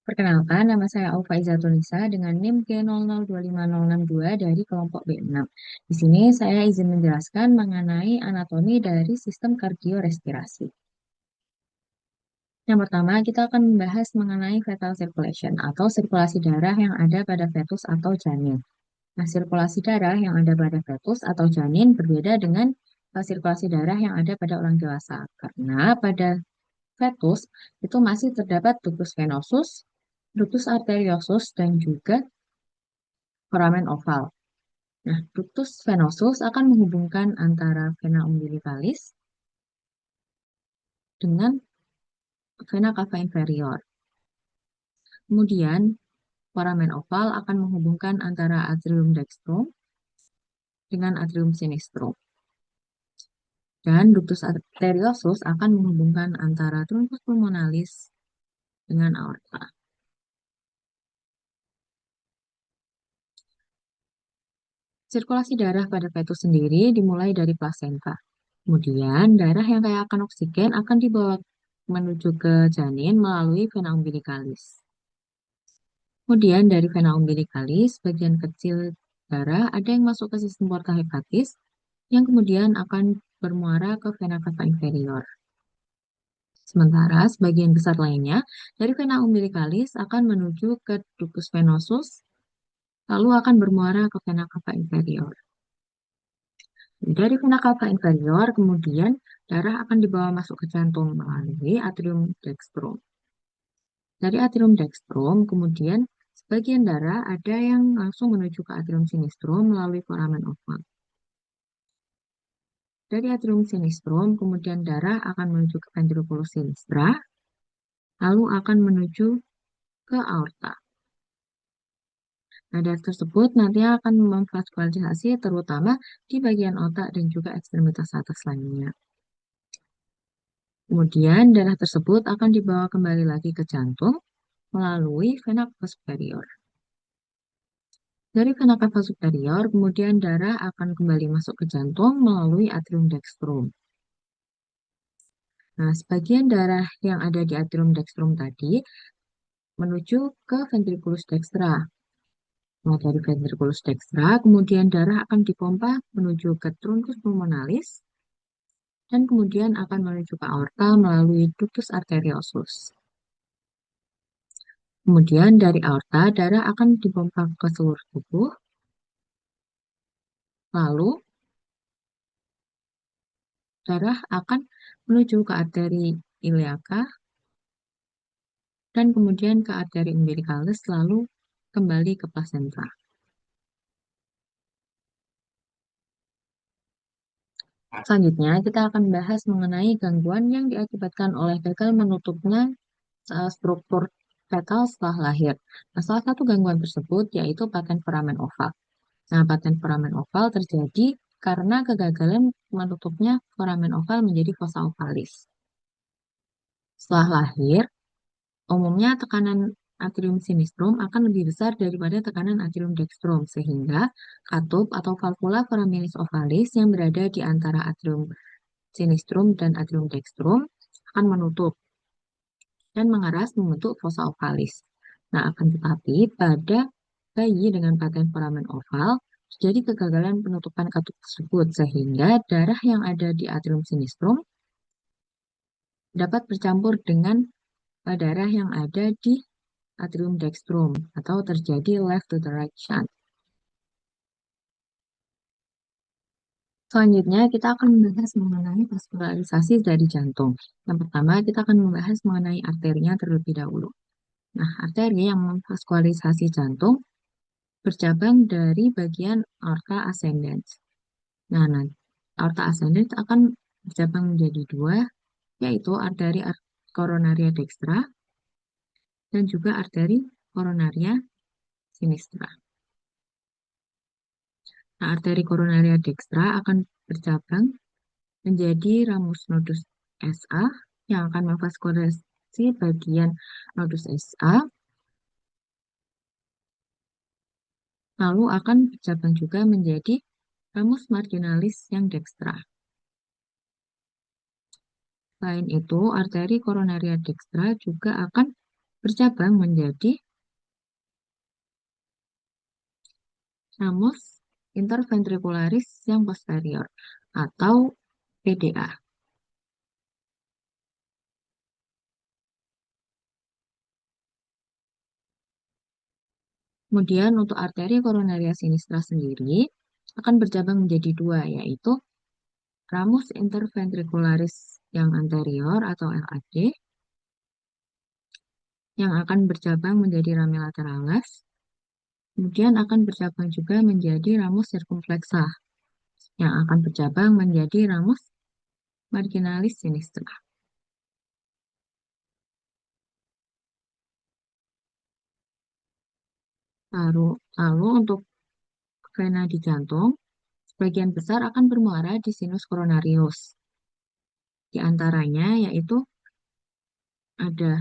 Perkenalkan, nama saya Aufa Izatunisa dengan NIM G002562 dari kelompok B6. Di sini saya izin menjelaskan mengenai anatomi dari sistem kardiorespirasi. Yang pertama, kita akan membahas mengenai fetal circulation atau sirkulasi darah yang ada pada fetus atau janin. Nah, sirkulasi darah yang ada pada fetus atau janin berbeda dengan sirkulasi darah yang ada pada orang dewasa. Karena pada fetus itu masih terdapat ductus venosus, ductus arteriosus, dan juga foramen oval. Nah, ductus venosus akan menghubungkan antara vena umbilicalis dengan vena cava inferior. Kemudian, foramen oval akan menghubungkan antara atrium dextrum dengan atrium sinistrum. Dan ductus arteriosus akan menghubungkan antara truncus pulmonalis dengan aorta. Sirkulasi darah pada fetus sendiri dimulai dari plasenta. Kemudian, darah yang kaya akan oksigen akan dibawa menuju ke janin melalui vena umbilicalis. Kemudian, dari vena umbilicalis, bagian kecil darah ada yang masuk ke sistem porta hepatis, yang kemudian akan bermuara ke vena cava inferior. Sementara, sebagian besar lainnya dari vena umbilicalis akan menuju ke ductus venosus, lalu akan bermuara ke vena cava inferior. Dari vena cava inferior, kemudian darah akan dibawa masuk ke jantung melalui atrium dextrum. Dari atrium dextrum, kemudian sebagian darah ada yang langsung menuju ke atrium sinistrum melalui foramen oval. Dari atrium sinistrum, kemudian darah akan menuju ke ventriculus sinistra, lalu akan menuju ke aorta. Nah, darah tersebut nanti akan memvaskularisasi terutama di bagian otak dan juga ekstremitas atas lainnya. Kemudian darah tersebut akan dibawa kembali lagi ke jantung melalui vena cava superior. Dari vena cava superior, kemudian darah akan kembali masuk ke jantung melalui atrium dextrum. Nah, sebagian darah yang ada di atrium dextrum tadi menuju ke ventriculus dextra. Nah, dari ventriculus dextra, kemudian darah akan dipompa menuju ke truncus pulmonalis dan kemudian akan menuju ke aorta melalui ductus arteriosus. Kemudian dari aorta, darah akan dipompa ke seluruh tubuh, lalu darah akan menuju ke arteri iliaka dan kemudian ke arteri umbilicalis, lalu kembali ke plasenta. Selanjutnya, kita akan bahas mengenai gangguan yang diakibatkan oleh gagal menutupnya struktur fetal setelah lahir. Nah, salah satu gangguan tersebut yaitu paten foramen oval. Nah, paten foramen oval terjadi karena kegagalan menutupnya foramen oval menjadi fossa ovalis. Setelah lahir, umumnya tekanan atrium sinistrum akan lebih besar daripada tekanan atrium dextrum, sehingga katup atau valvula foraminis ovalis yang berada di antara atrium sinistrum dan atrium dextrum akan menutup dan mengeras membentuk fossa ovalis. Nah, akan tetapi pada bayi dengan paten foramen oval, terjadi kegagalan penutupan katup tersebut, sehingga darah yang ada di atrium sinistrum dapat bercampur dengan darah yang ada di atrium dextrum, atau terjadi left to the right shunt. Selanjutnya, kita akan membahas mengenai vaskularisasi dari jantung. Yang pertama, kita akan membahas mengenai arterinya terlebih dahulu. Nah, arteri yang memvaskularisasi jantung bercabang dari bagian aorta ascendens. Nah, aorta ascendens akan bercabang menjadi dua, yaitu arteri coronaria dextra dan juga arteri coronaria sinistra. Nah, arteri coronaria dextra akan bercabang menjadi ramus nodus SA yang akan memvaskularisasi bagian nodus SA, lalu akan bercabang juga menjadi ramus marginalis yang dextra. Selain itu, arteri coronaria dextra juga akan bercabang menjadi ramus interventricularis yang posterior atau PDA. Kemudian untuk arteri koronaria sinistra sendiri akan bercabang menjadi dua, yaitu ramus interventricularis yang anterior atau LAD yang akan bercabang menjadi rami lateralis, kemudian akan bercabang juga menjadi ramus circumflexa yang akan bercabang menjadi ramus marginalis sinistra. Lalu untuk vena di jantung, sebagian besar akan bermuara di sinus coronarius. Di antaranya yaitu ada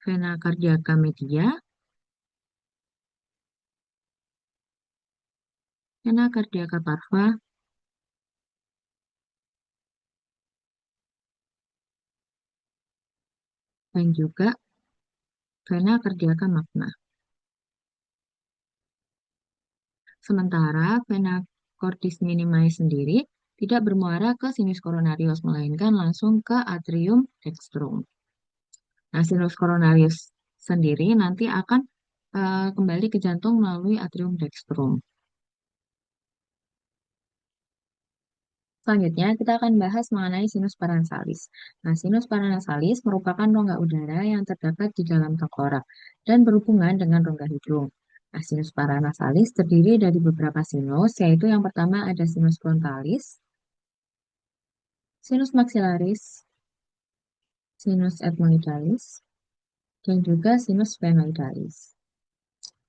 vena cardiaca media, vena cardiaca parva, dan juga vena cardiaca magna. Sementara vena cordis minimi sendiri tidak bermuara ke sinus coronarius, melainkan langsung ke atrium dextrum. Nah, sinus coronarius sendiri nanti akan kembali ke jantung melalui atrium dextrum. Selanjutnya, kita akan bahas mengenai sinus paranasales. Nah, sinus paranasales merupakan rongga udara yang terdapat di dalam tengkorak dan berhubungan dengan rongga hidung. Nah, sinus paranasales terdiri dari beberapa sinus, yaitu yang pertama ada sinus frontalis, sinus maxillaris, sinus ethmoidalis, dan juga sinus sphenoidalis.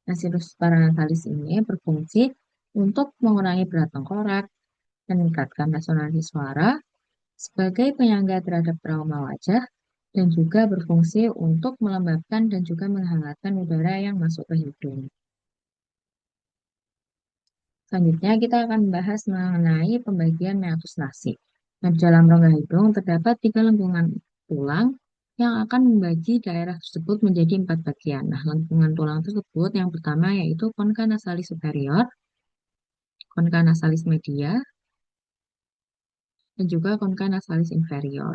Nah, sinus paranasales ini berfungsi untuk mengurangi berat tengkorak, meningkatkan resonansi suara, sebagai penyangga terhadap trauma wajah, dan juga berfungsi untuk melembabkan dan juga menghangatkan udara yang masuk ke hidung. Selanjutnya kita akan membahas mengenai pembagian meatus nasi. Nah, di dalam rongga hidung terdapat 3 lengkungan tulang yang akan membagi daerah tersebut menjadi 4 bagian. Nah, lengkungan tulang tersebut yang pertama yaitu concha nasalis superior, concha nasalis media, dan juga concha nasalis inferior.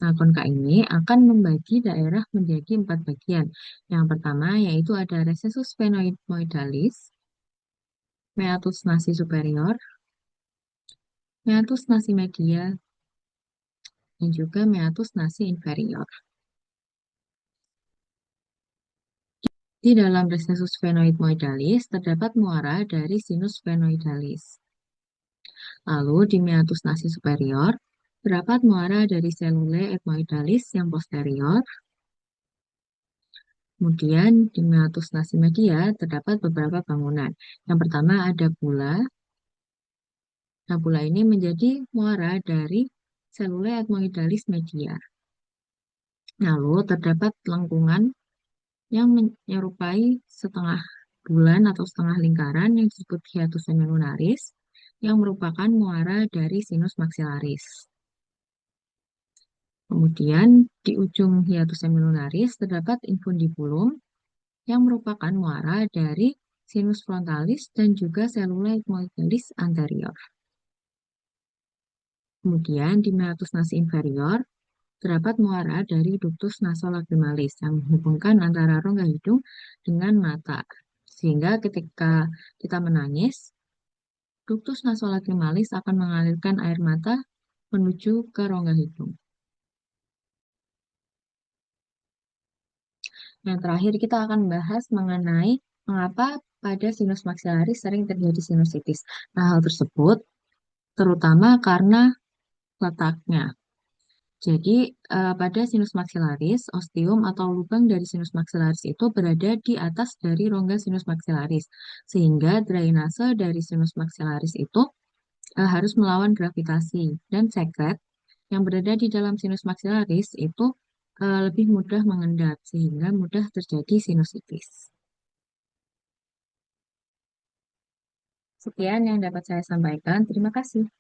Nah, konka ini akan membagi daerah menjadi 4 bagian. Yang pertama yaitu ada recessus sphenoidalis, meatus nasi superior, meatus nasi media, dan juga meatus nasi inferior. Di dalam recessus sphenoidalis terdapat muara dari sinus sphenoidalis. Lalu di meatus nasi superior terdapat muara dari selule ethmoidalis yang posterior. Kemudian di meatus nasi media terdapat beberapa bangunan. Yang pertama ada bula. Nah, bula ini menjadi muara dari selule ethmoidalis media. Lalu terdapat lengkungan yang menyerupai setengah bulan atau setengah lingkaran yang disebut hiatus semilunaris yang merupakan muara dari sinus maxillaris. Kemudian di ujung hiatus semilunaris terdapat infundibulum yang merupakan muara dari sinus frontalis dan juga selule ethmoidalis anterior. Kemudian di meatus nasi inferior terdapat muara dari ductus nasolacrimalis yang menghubungkan antara rongga hidung dengan mata. Sehingga ketika kita menangis, ductus nasolacrimalis akan mengalirkan air mata menuju ke rongga hidung. Yang terakhir kita akan bahas mengenai mengapa pada sinus maxillaris sering terjadi sinusitis. Nah, hal tersebut terutama karena letaknya. Jadi, pada sinus maxillaris, ostium atau lubang dari sinus maxillaris itu berada di atas dari rongga sinus maxillaris. Sehingga drainase dari sinus maxillaris itu harus melawan gravitasi. Dan sekret yang berada di dalam sinus maxillaris itu lebih mudah mengendap, sehingga mudah terjadi sinusitis. Sekian yang dapat saya sampaikan. Terima kasih.